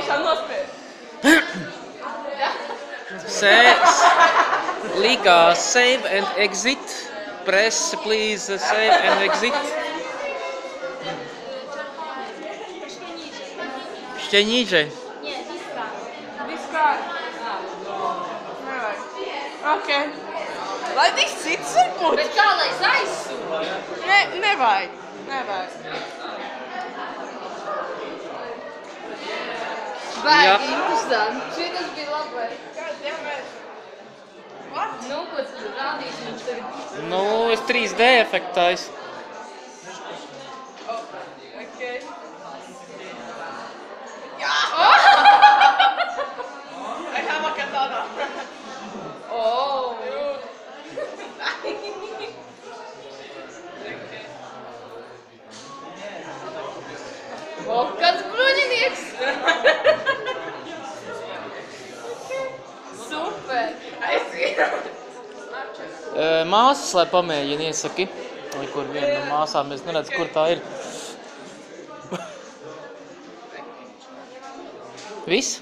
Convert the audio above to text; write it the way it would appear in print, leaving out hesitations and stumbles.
tiešām nospēju. Līgā save and exit. Press please save and exit. Ještě níže. Vispār. Nevajag. Ok. Lai tik cits var būt. Bet kā, lai es aizsūtu? Nevajag. Nevajag. Baigi interesanti. Šitas bija labai. What? Nu, ko tu rādīsi mums tagad? Nu, es 3D efektais. Ok. I have a katana. Oh! O, kāds bruņinieks! Super! Māsas, lai pamēģina iesaki. Vai kur viena no māsām, es neredzu, kur tā ir. Viss?